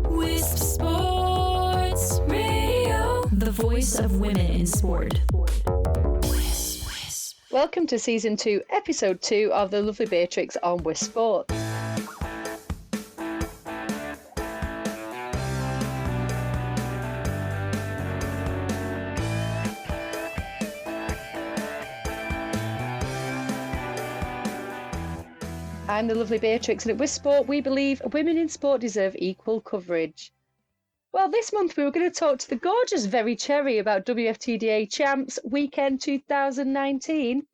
Wisp Sports Radio, the voice of women in sport. Welcome to Season 2, Episode 2 of the Lovely Biertrix on Wisp Sports. I'm the Lovely Biertrix, and at Wisp Sport we believe women in sport deserve equal coverage. Well, this month we were going to talk to the gorgeous Very Cherry about WFTDA Champs Weekend 2019,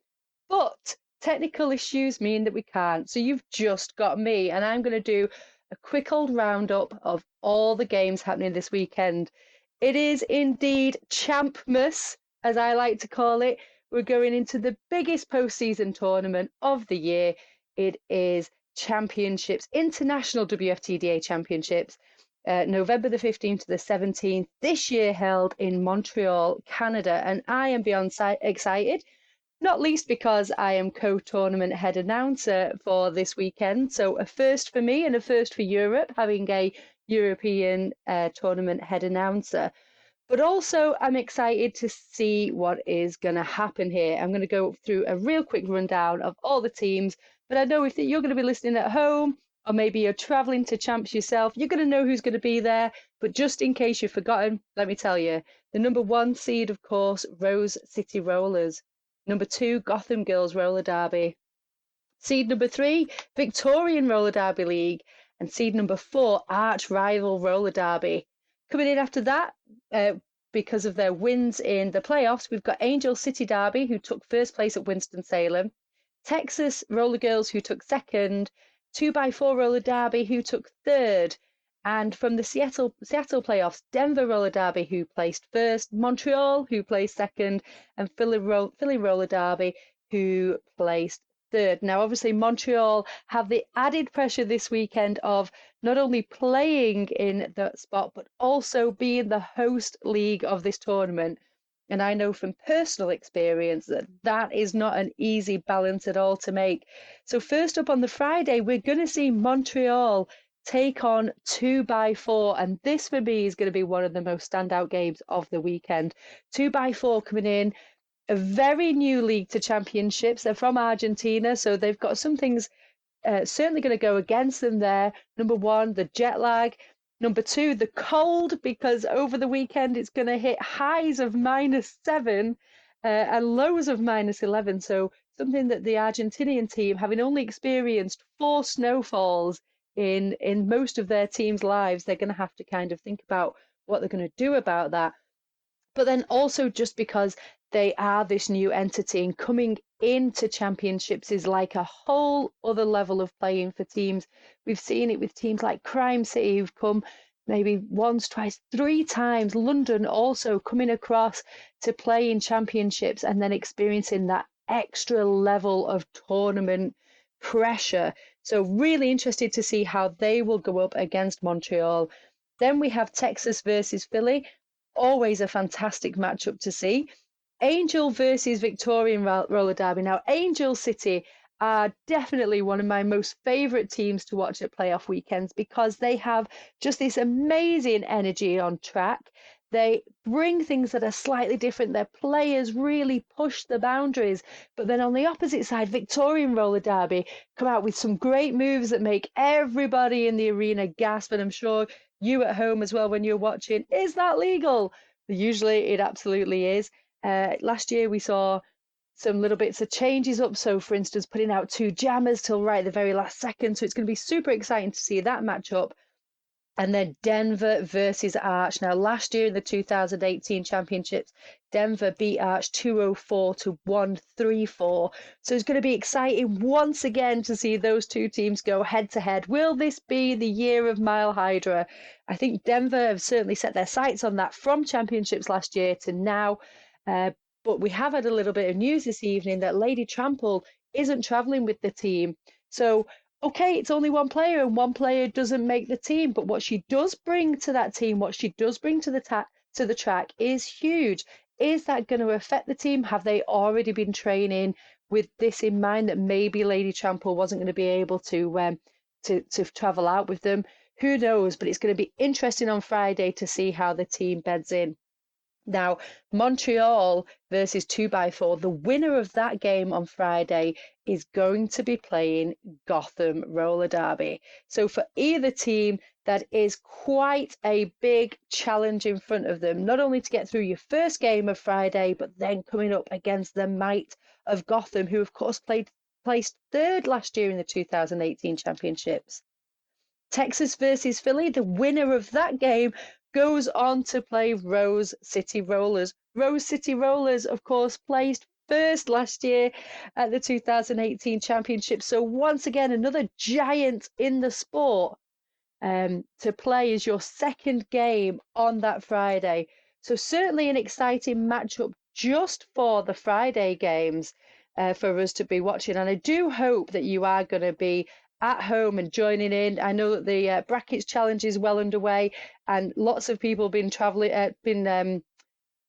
but technical issues mean that we can't, so you've just got me, and I'm going to do a quick old roundup of all the games happening this weekend. It is indeed Champmas, as I like to call it. We're going into the biggest postseason tournament of the year. It is Championships, International WFTDA Championships, November the 15th to the 17th, this year held in Montreal, Canada. And I am beyond excited, not least because I am co-tournament head announcer for this weekend. So a first for me and a first for Europe, having a European tournament head announcer. But also I'm excited to see what is going to happen here. I'm going to go through a real quick rundown of all the teams. But I know if you're going to be listening at home, or maybe you're traveling to Champs yourself, you're going to know who's going to be there. But just in case you've forgotten, let me tell you, the number 1 seed, of course, Rose City Rollers. Number 2, Gotham Girls Roller Derby. Seed number 3, Victorian Roller Derby League. And seed number 4, Arch Rival Roller Derby. Coming in after that, because of their wins in the playoffs, we've got Angel City Derby, who took first place at Winston-Salem. Texas Roller Girls, who took second, 2x4 Roller Derby, who took third, and from the Seattle playoffs, Denver Roller Derby, who placed first, Montreal, who placed second, and Philly Roller Derby, who placed third. Now, obviously, Montreal have the added pressure this weekend of not only playing in that spot, but also being the host league of this tournament. And I know from personal experience that that is not an easy balance at all to make. So first up on the Friday, we're going to see Montreal take on 2x4. And this for me is going to be one of the most standout games of the weekend. 2x4 coming in, a very new league to championships. They're from Argentina, so they've got some things certainly going to go against them there. Number 1, the jet lag. Number 2, the cold, because over the weekend it's going to hit highs of -7 and lows of -11. So something that the Argentinian team, having only experienced 4 snowfalls in most of their team's lives, they're going to have to kind of think about what they're going to do about that. But then also just because they are this new entity and coming into championships is like a whole other level of playing for teams. We've seen it with teams like Crime City, who've come maybe once, twice, 3 times. London also coming across to play in championships and then experiencing that extra level of tournament pressure. So really interested to see how they will go up against Montreal. Then we have Texas versus Philly. Always a fantastic matchup to see. Angel versus Victorian Roller Derby. Now, Angel City are definitely one of my most favourite teams to watch at playoff weekends because they have just this amazing energy on track. They bring things that are slightly different. Their players really push the boundaries. But then on the opposite side, Victorian Roller Derby come out with some great moves that make everybody in the arena gasp. And I'm sure you at home as well when you're watching, is that legal? Usually it absolutely is. Last year we saw some little bits of changes up. So, for instance, putting out 2 jammers till right at the very last second. So it's going to be super exciting to see that matchup. And then Denver versus Arch. Now, last year in the 2018 championships, Denver beat Arch 204 to 134. So it's going to be exciting once again to see those 2 teams go head to head. Will this be the year of Mile Hydra? I think Denver have certainly set their sights on that from championships last year to now. But we have had a little bit of news this evening that Lady Trample isn't traveling with the team. So, okay, it's only one player and one player doesn't make the team. But what she does bring to that team, what she does bring to the track is huge. Is that going to affect the team? Have they already been training with this in mind, that maybe Lady Trample wasn't going to be able to to travel out with them. Who knows? But it's going to be interesting on Friday to see how the team beds in. Now, Montreal versus 2x4, the winner of that game on Friday is going to be playing Gotham Roller Derby. So for either team, that is quite a big challenge in front of them, not only to get through your first game of Friday, but then coming up against the might of Gotham, who of course placed third last year in the 2018 championships. Texas versus Philly, the winner of that game goes on to play Rose City Rollers. Rose City Rollers, of course, placed first last year at the 2018 championships. So once again, another giant in the sport to play as your second game on that Friday. So certainly an exciting matchup just for the Friday games for us to be watching. And I do hope that you are going to be at home and joining in. I know that the brackets challenge is well underway, and lots of people have been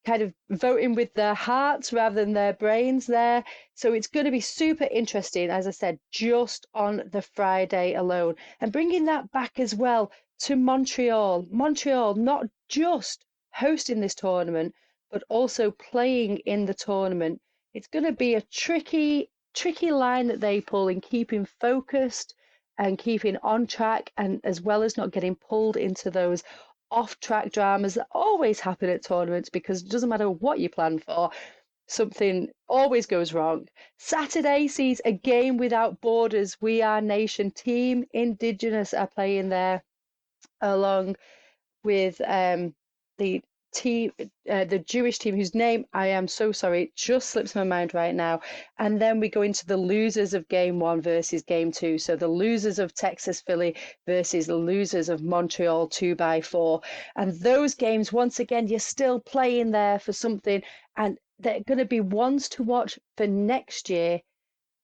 kind of voting with their hearts rather than their brains there. So it's going to be super interesting, as I said, just on the Friday alone. And bringing that back as well to Montreal. Montreal not just hosting this tournament, but also playing in the tournament. It's going to be a tricky line that they pull in keeping focused and keeping on track, and as well as not getting pulled into those off-track dramas that always happen at tournaments, because it doesn't matter what you plan for, something always goes wrong. Saturday sees a game without borders. We Are Nation Team Indigenous are playing there, along with the team, the Jewish team, whose name I am so sorry, it just slips my mind right now. And then we go into the losers of game 1 versus game 2. So the losers of Texas Philly versus the losers of Montreal 2x4. And those games, once again, you're still playing there for something, and they're going to be ones to watch for next year.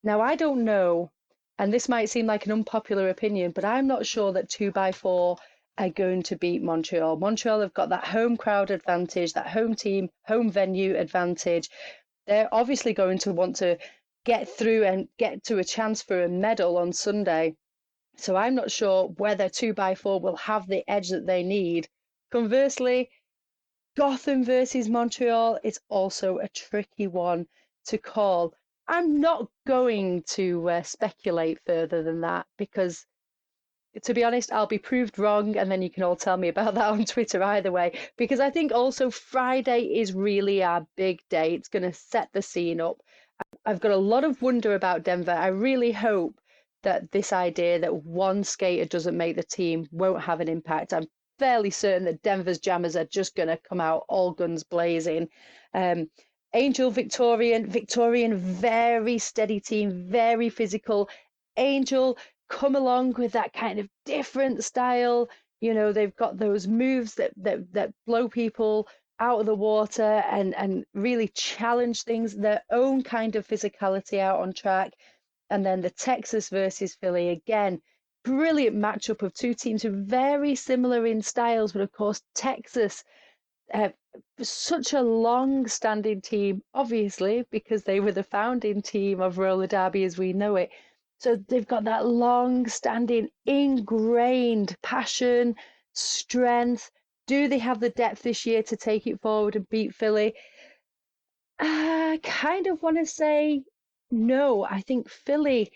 Now, I don't know, and this might seem like an unpopular opinion, but I'm not sure that 2x4 are going to beat Montreal. Montreal have got that home crowd advantage, that home team, home venue advantage. They're obviously going to want to get through and get to a chance for a medal on Sunday. So I'm not sure whether 2x4 will have the edge that they need. Conversely, Gotham versus Montreal is also a tricky one to call. I'm not going to speculate further than that, because to be honest, I'll be proved wrong, and then you can all tell me about that on Twitter either way, because I think also Friday is really our big day. It's going to set the scene up. I've got a lot of wonder about Denver. I really hope that this idea that one skater doesn't make the team won't have an impact. I'm fairly certain that Denver's jammers are just going to come out all guns blazing. Angel Victorian, very steady team, very physical. Angel come along with that kind of different style. You know, they've got those moves that blow people out of the water and really challenge things, their own kind of physicality out on track. And then the Texas versus Philly, again, brilliant matchup of two teams who are very similar in styles, but of course Texas, such a long-standing team, obviously, because they were the founding team of roller derby as we know it. So they've got that long-standing, ingrained passion, strength. Do they have the depth this year to take it forward and beat Philly? I kind of want to say no. I think Philly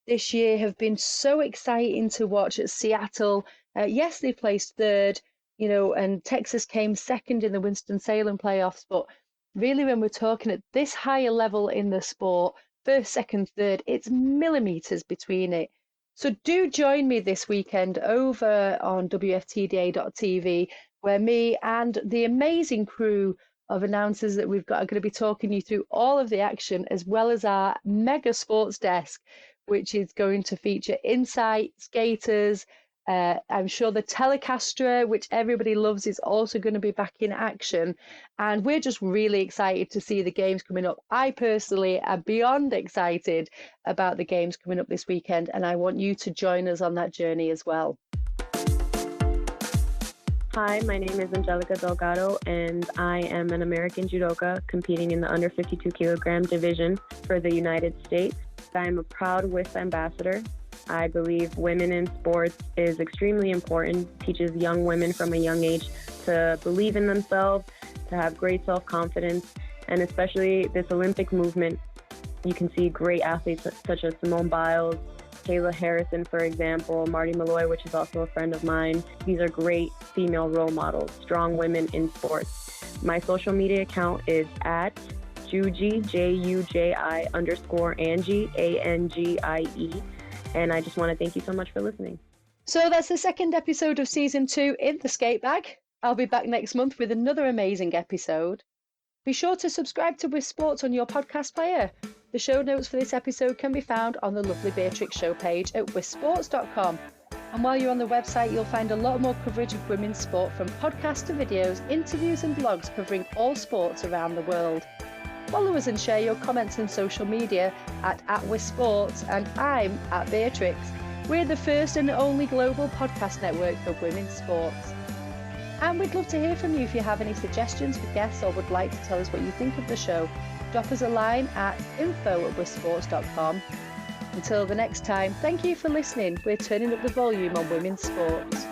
this year have been so exciting to watch at Seattle. Yes, they placed third, you know, and Texas came second in the Winston-Salem playoffs. But really, when we're talking at this higher level in the sport, first, second, third, it's millimeters between it. So do join me this weekend over on WFTDA.tv, where me and the amazing crew of announcers that we've got are going to be talking you through all of the action, as well as our mega sports desk, which is going to feature insight, skaters. I'm sure the Telecaster, which everybody loves, is also going to be back in action. And we're just really excited to see the games coming up. I personally am beyond excited about the games coming up this weekend, and I want you to join us on that journey as well. Hi, my name is Angelica Delgado, and I am an American judoka competing in the under 52 kilogram division for the United States. I am a proud WISP ambassador, I believe women in sports is extremely important, teaches young women from a young age to believe in themselves, to have great self-confidence, and especially this Olympic movement. You can see great athletes such as Simone Biles, Kayla Harrison, for example, Marty Malloy, which is also a friend of mine. These are great female role models, strong women in sports. My social media account is at Juji, Juji_Angie, Angie. And I just want to thank you so much for listening. So that's the second episode of season 2 in the skate bag. I'll be back next month with another amazing episode. Be sure to subscribe to Wisp Sports on your podcast player. The show notes for this episode can be found on the Lovely Biertrix show page at wispsports.com. And while you're on the website, you'll find a lot more coverage of women's sport, from podcasts to videos, interviews and blogs covering all sports around the world. Follow us and share your comments on social media at Wisp Sports, and I'm at Biertrix. We're the first and only global podcast network for women's sports. And we'd love to hear from you if you have any suggestions for guests or would like to tell us what you think of the show. Drop us a line at info@wispsports.com. Until the next time, thank you for listening. We're turning up the volume on women's sports.